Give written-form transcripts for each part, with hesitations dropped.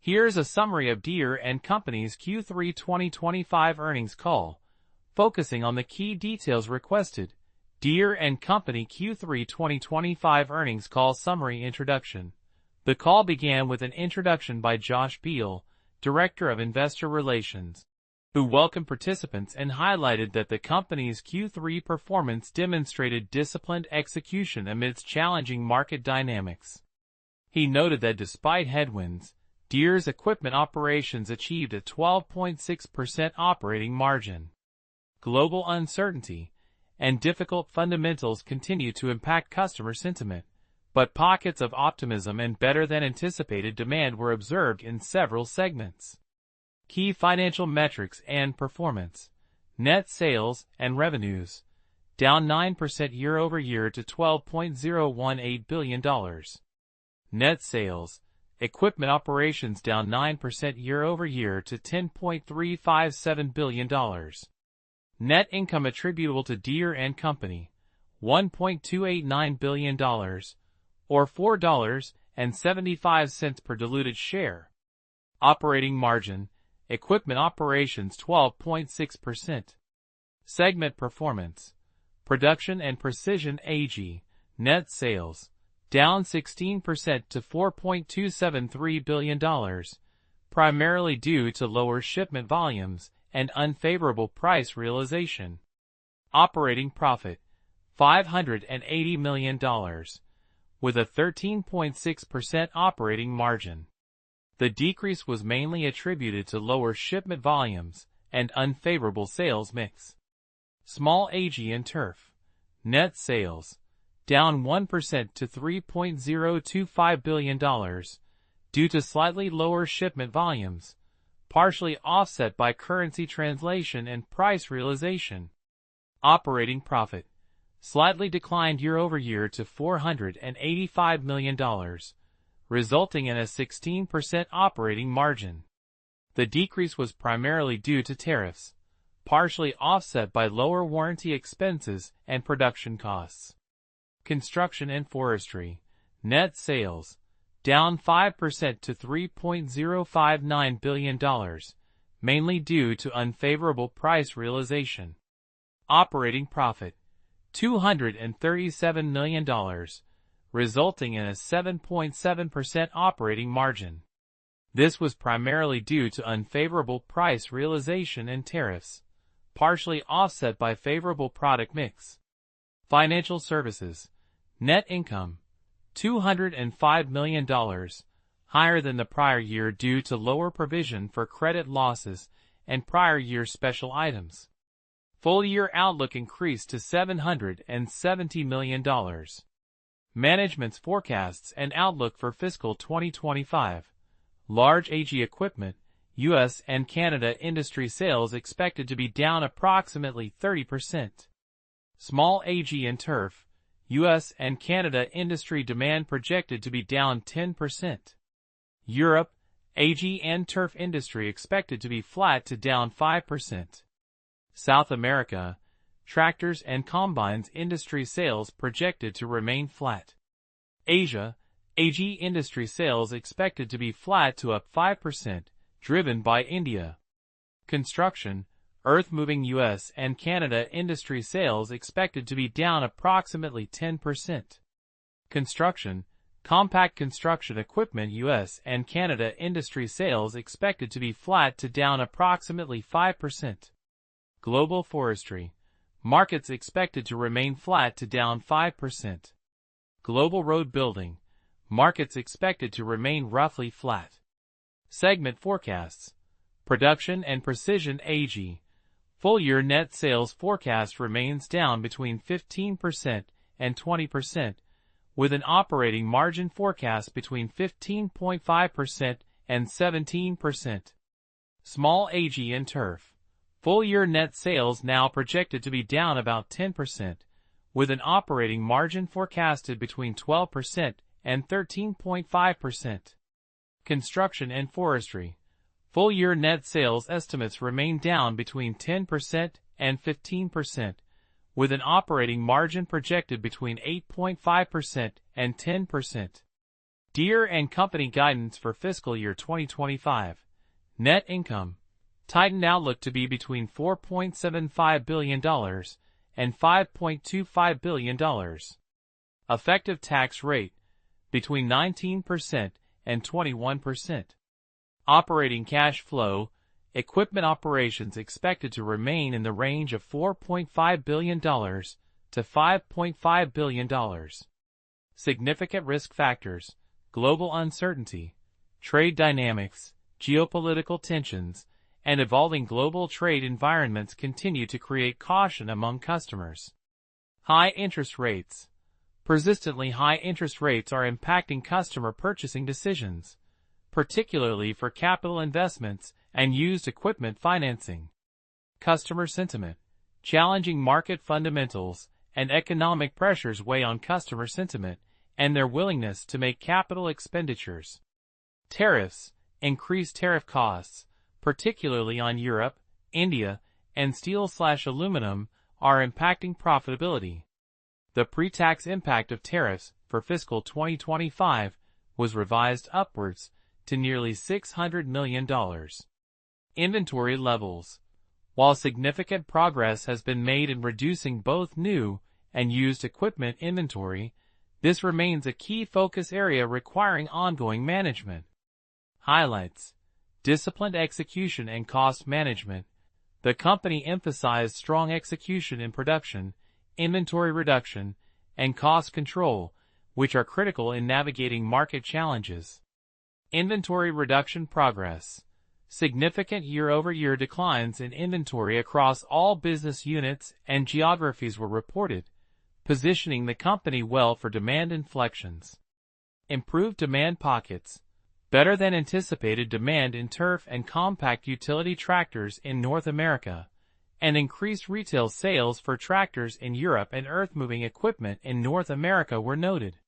Here's a summary of Deere & Company's Q3 2025 earnings call, focusing on the key details requested. Deere & Company Q3 2025 earnings call summary introduction. The call began with an introduction by Josh Beal, Director of Investor Relations, who welcomed participants and highlighted that the company's Q3 performance demonstrated disciplined execution amidst challenging market dynamics. He noted that despite headwinds, Deere's equipment operations achieved a 12.6% operating margin. Global uncertainty and difficult fundamentals continue to impact customer sentiment, but pockets of optimism and better-than-anticipated demand were observed in several segments. Key financial metrics and performance. Net sales and revenues, down 9% year-over-year to $12.018 billion. Net sales, equipment operations down 9% year-over-year to $10.357 billion. Net income attributable to Deere & Company, $1.289 billion, or $4.75 per diluted share. Operating margin, equipment operations 12.6%. Segment performance. Production and Precision AG, net sales, down 16% to $4.273 billion, primarily due to lower shipment volumes and unfavorable price realization. Operating profit, $580 million, with a 13.6% operating margin. The decrease was mainly attributed to lower shipment volumes and unfavorable sales mix. Small Ag and Turf, net sales, down 1% to $3.025 billion, due to slightly lower shipment volumes, partially offset by currency translation and price realization. Operating profit slightly declined year-over-year to $485 million, resulting in a 16% operating margin. The decrease was primarily due to tariffs, partially offset by lower warranty expenses and production costs. Construction and Forestry, net sales, down 5% to $3.059 billion, mainly due to unfavorable price realization. Operating profit, $237 million, resulting in a 7.7% operating margin. This was primarily due to unfavorable price realization and tariffs, partially offset by favorable product mix. Financial Services, net income, $205 million, higher than the prior year due to lower provision for credit losses and prior year special items. Full-year outlook increased to $770 million. Management's forecasts and outlook for fiscal 2025. Large Ag equipment, U.S. and Canada industry sales expected to be down approximately 30%. Small Ag and Turf, U.S. and Canada industry demand projected to be down 10%. Europe, Ag and Turf industry expected to be flat to down 5%. South America, tractors and combines industry sales projected to remain flat. Asia, Ag industry sales expected to be flat to up 5%, driven by India. Construction, earth-moving U.S. and Canada industry sales expected to be down approximately 10%. Construction, compact construction equipment U.S. and Canada industry sales expected to be flat to down approximately 5%. Global Forestry, markets expected to remain flat to down 5%. Global Road Building, markets expected to remain roughly flat. Segment forecasts. Production and Precision AG, full-year net sales forecast remains down between 15% and 20%, with an operating margin forecast between 15.5% and 17%. Small Ag and Turf, full-year net sales now projected to be down about 10%, with an operating margin forecasted between 12% and 13.5%. Construction and Forestry, full-year net sales estimates remain down between 10% and 15%, with an operating margin projected between 8.5% and 10%. Deere and Company guidance for fiscal year 2025. Net income. Tightened outlook to be between $4.75 billion and $5.25 billion. Effective tax rate. Between 19% and 21%. Operating cash flow. Equipment operations expected to remain in the range of $4.5 billion to $5.5 billion. Significant risk factors. Global uncertainty, trade dynamics, geopolitical tensions, and evolving global trade environments continue to create caution among customers. High interest rates. Persistently high interest rates are impacting customer purchasing decisions, particularly for capital investments and used equipment financing. Customer sentiment. Challenging market fundamentals and economic pressures weigh on customer sentiment and their willingness to make capital expenditures. Tariffs. Increased tariff costs, particularly on Europe, India, and steel/aluminum, are impacting profitability. The pre-tax impact of tariffs for fiscal 2025 was revised upwards to nearly $600 million. Inventory levels. While significant progress has been made in reducing both new and used equipment inventory, this remains a key focus area requiring ongoing management. Highlights. Disciplined execution and cost management. The company emphasized strong execution in production, inventory reduction, and cost control, which are critical in navigating market challenges. Inventory reduction progress. Significant year-over-year declines in inventory across all business units and geographies were reported, positioning the company well for demand inflections. Improved demand pockets. Better than anticipated demand in turf and compact utility tractors in North America, and increased retail sales for tractors in Europe and earth-moving equipment in North America were noted.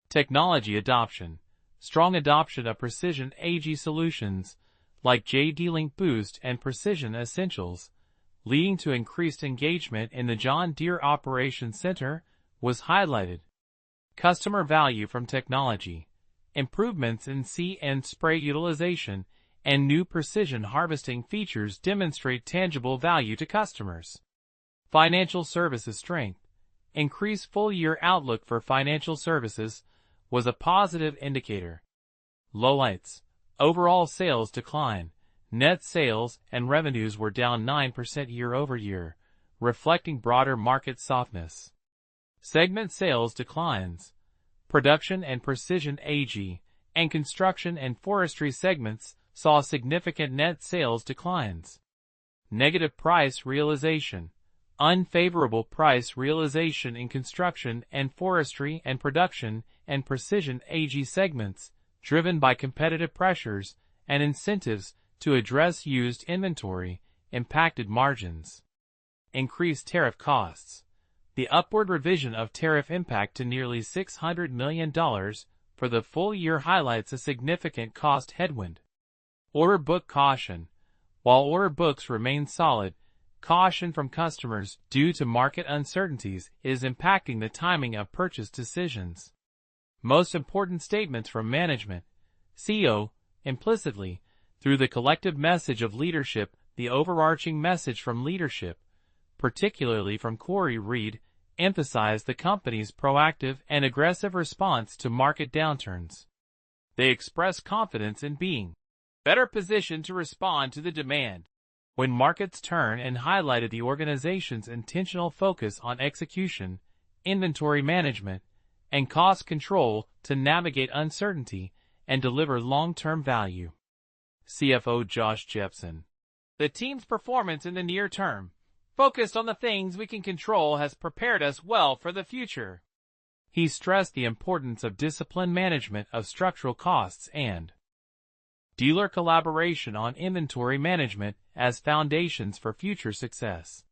Technology adoption. Strong adoption of precision AG solutions, like JD-Link Boost and Precision Essentials, leading to increased engagement in the John Deere Operations Center, was highlighted. Customer value from technology. Improvements in see and spray utilization and new precision harvesting features demonstrate tangible value to customers. Financial services strength. Increased full-year outlook for financial services was a positive indicator. Lowlights. Overall sales decline. Net sales and revenues were down 9% year-over-year, reflecting broader market softness. Segment sales declines. Production and Precision AG, and Construction and Forestry segments saw significant net sales declines. Negative price realization. Unfavorable price realization in Construction and Forestry and Production and Precision AG segments, driven by competitive pressures and incentives to address used inventory, impacted margins. Increased tariff costs. The upward revision of tariff impact to nearly $600 million for the full year highlights a significant cost headwind. Order book caution. While order books remain solid, caution from customers due to market uncertainties is impacting the timing of purchase decisions. Most important statements from management. CEO, implicitly, through the collective message of leadership, the overarching message from leadership, particularly from Corey Reed, emphasized the company's proactive and aggressive response to market downturns. They expressed confidence in being better positioned to respond to the demand when markets turn and highlighted the organization's intentional focus on execution, inventory management, and cost control to navigate uncertainty and deliver long-term value. CFO Josh Jepson. The team's performance in the near term, focused on the things we can control, has prepared us well for the future. He stressed the importance of disciplined management of structural costs and dealer collaboration on inventory management as foundations for future success.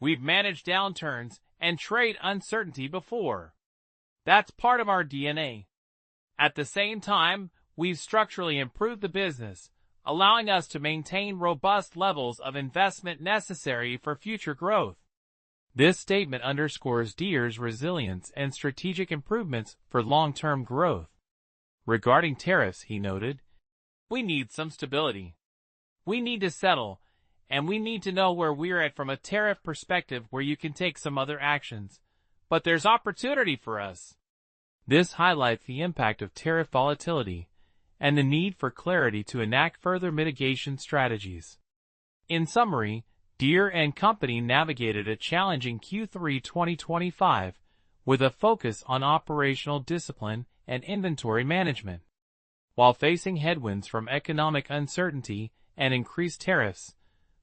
We've managed downturns and trade uncertainty before. That's part of our DNA. At the same time, we've structurally improved the business, allowing us to maintain robust levels of investment necessary for future growth. This statement underscores Deere's resilience and strategic improvements for long-term growth. Regarding tariffs, he noted, "We need some stability. We need to settle, and we need to know where we're at from a tariff perspective where you can take some other actions. But there's opportunity for us." This highlights the impact of tariff volatility and the need for clarity to enact further mitigation strategies. In summary, Deere & Company navigated a challenging Q3 2025 with a focus on operational discipline and inventory management. While facing headwinds from economic uncertainty and increased tariffs,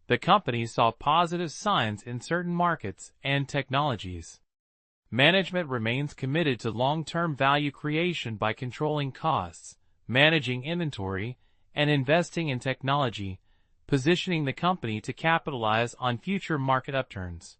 the company saw positive signs in certain markets and technologies. Management remains committed to long-term value creation by controlling costs, managing inventory, and investing in technology, positioning the company to capitalize on future market upturns.